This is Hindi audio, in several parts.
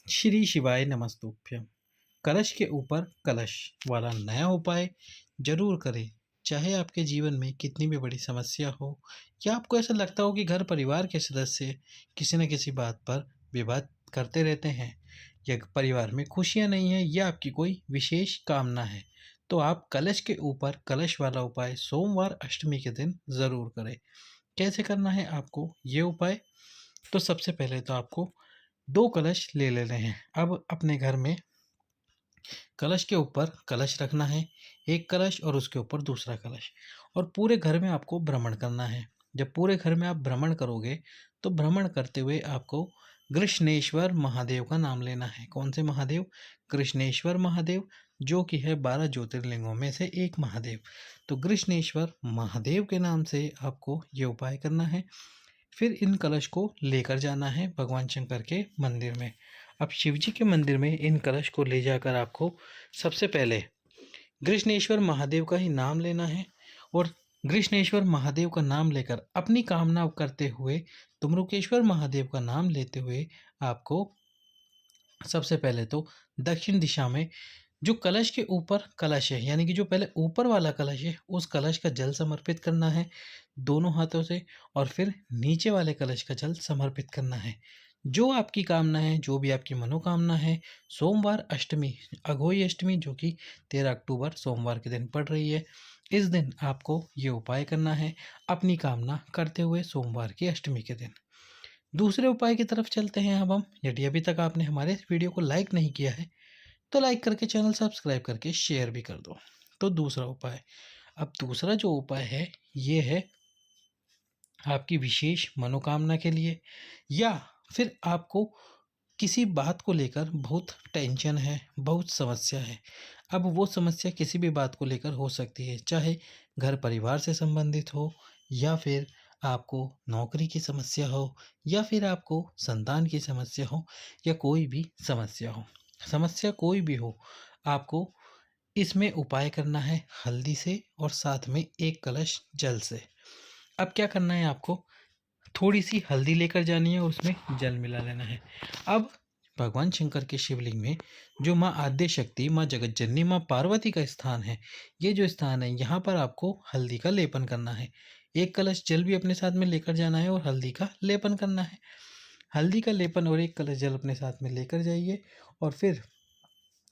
श्री शिवाय नमस्तुभ्यम। कलश के ऊपर कलश वाला नया उपाय जरूर करें। चाहे आपके जीवन में कितनी भी बड़ी समस्या हो या आपको ऐसा लगता हो कि घर परिवार के सदस्य किसी न किसी बात पर विवाद करते रहते हैं, या परिवार में खुशियां नहीं है, या आपकी कोई विशेष कामना है, तो आप कलश के ऊपर कलश वाला उपाय सोमवार अष्टमी के दिन ज़रूर करें। कैसे करना है आपको ये उपाय? तो सबसे पहले तो आपको 2 कलश ले लेने हैं। अब अपने घर में कलश के ऊपर कलश रखना है, एक कलश और उसके ऊपर दूसरा कलश, और पूरे घर में आपको भ्रमण करना है। जब पूरे घर में आप भ्रमण करोगे, तो भ्रमण करते हुए आपको कृष्णेश्वर महादेव का नाम लेना है। कौन से महादेव? कृष्णेश्वर महादेव, जो कि है 12 ज्योतिर्लिंगों में से एक महादेव। तो कृष्णेश्वर महादेव के नाम से आपको ये उपाय करना है। फिर इन कलश को लेकर जाना है भगवान शंकर के मंदिर में। अब शिव जी के मंदिर में इन कलश को ले जाकर आपको सबसे पहले कृष्णेश्वर महादेव का ही नाम लेना है, और कृष्णेश्वर महादेव का नाम लेकर अपनी कामना करते हुए, तुमरुकेश्वर महादेव का नाम लेते हुए आपको सबसे पहले तो दक्षिण दिशा में जो कलश के ऊपर कलश है, यानी कि जो पहले ऊपर वाला कलश है, उस कलश का जल समर्पित करना है दोनों हाथों से, और फिर नीचे वाले कलश का जल समर्पित करना है। जो आपकी कामना है, जो भी आपकी मनोकामना है, सोमवार अष्टमी, अघोई अष्टमी, जो कि 13 अक्टूबर सोमवार के दिन पड़ रही है, इस दिन आपको ये उपाय करना है अपनी कामना करते हुए, सोमवार की अष्टमी के दिन। दूसरे उपाय की तरफ चलते हैं अब हम। यदि अभी तक आपने हमारे इस वीडियो को लाइक नहीं किया है, तो लाइक करके चैनल सब्सक्राइब करके शेयर भी कर दो। तो दूसरा उपाय, अब दूसरा जो उपाय है, ये है आपकी विशेष मनोकामना के लिए, या फिर आपको किसी बात को लेकर बहुत टेंशन है, बहुत समस्या है। अब वो समस्या किसी भी बात को लेकर हो सकती है, चाहे घर परिवार से संबंधित हो, या फिर आपको नौकरी की समस्या हो, या फिर आपको संतान की समस्या हो, या कोई भी समस्या हो। समस्या कोई भी हो, आपको इसमें उपाय करना है हल्दी से, और साथ में एक कलश जल से। अब क्या करना है आपको? थोड़ी सी हल्दी लेकर जानी है और उसमें जल मिला लेना है। अब भगवान शंकर के शिवलिंग में जो माँ आद्य शक्ति, माँ जगत जननी, माँ पार्वती का स्थान है, ये जो स्थान है, यहाँ पर आपको हल्दी का लेपन करना है। एक कलश जल भी अपने साथ में लेकर जाना है और हल्दी का लेपन करना है। हल्दी का लेपन और एक कलश जल अपने साथ में लेकर जाइए, और फिर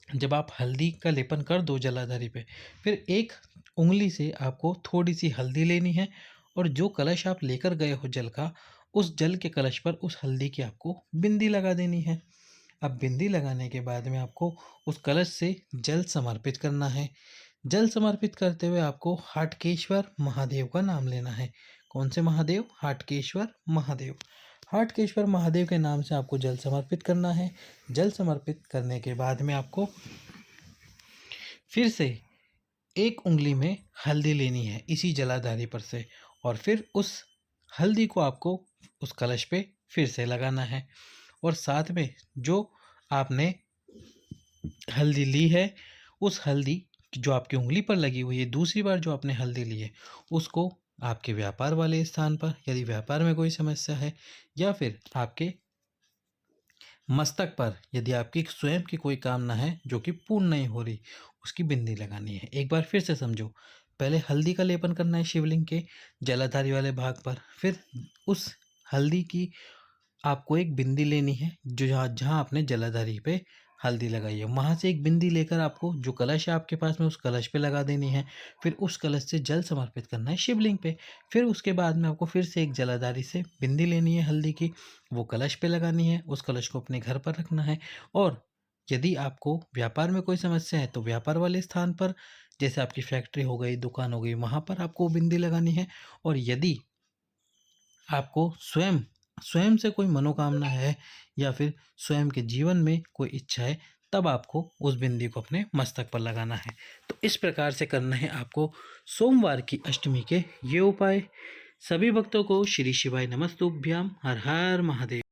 जब आप हल्दी का लेपन कर दो जलाधारी पे, फिर एक उंगली से आपको थोड़ी सी हल्दी लेनी है, और जो कलश आप लेकर गए हो जल का, उस जल के कलश पर उस हल्दी की आपको बिंदी लगा देनी है। अब बिंदी लगाने के बाद में आपको उस कलश से जल समर्पित करना है। जल समर्पित करते हुए आपको हाटकेश्वर महादेव का नाम लेना है। कौन से महादेव? हाटकेश्वर महादेव। हाटकेश्वर महादेव के नाम से आपको जल समर्पित करना है। जल समर्पित करने के बाद में आपको फिर से एक उंगली में हल्दी लेनी है इसी जलाधारी पर से, और फिर उस हल्दी को आपको उस कलश पे फिर से लगाना है, और साथ में जो आपने हल्दी ली है, उस हल्दी जो आपकी उंगली पर लगी हुई है, दूसरी बार जो आपने हल्दी ली है, उसको आपके व्यापार वाले स्थान पर, यदि व्यापार में कोई समस्या है, या फिर आपके मस्तक पर, यदि आपकी स्वयं की कोई कामना है जो कि पूर्ण नहीं हो रही, उसकी बिंदी लगानी है। एक बार फिर से समझो, पहले हल्दी का लेपन करना है शिवलिंग के जलाधारी वाले भाग पर, फिर उस हल्दी की आपको एक बिंदी लेनी है, जो जहाँ जहाँ आपने जलाधारी पे हल्दी लगाई है, वहाँ से एक बिंदी लेकर आपको जो कलश है आपके पास में, उस कलश पे लगा देनी है। फिर उस कलश से जल समर्पित करना है शिवलिंग पे। फिर उसके बाद में आपको फिर से एक जलाधारी से बिंदी लेनी है हल्दी की, वो कलश पे लगानी है, उस कलश को अपने घर पर रखना है। और यदि आपको व्यापार में कोई समस्या है, तो व्यापार वाले स्थान पर, जैसे आपकी फैक्ट्री हो गई, दुकान हो गई, वहाँ पर आपको बिंदी लगानी है। और यदि आपको स्वयं स्वयं से कोई मनोकामना है, या फिर स्वयं के जीवन में कोई इच्छा है, तब आपको उस बिंदी को अपने मस्तक पर लगाना है। तो इस प्रकार से करना है आपको सोमवार की अष्टमी के ये उपाय। सभी भक्तों को श्री शिवाय नमस्तुभ्याम। हर हर महादेव।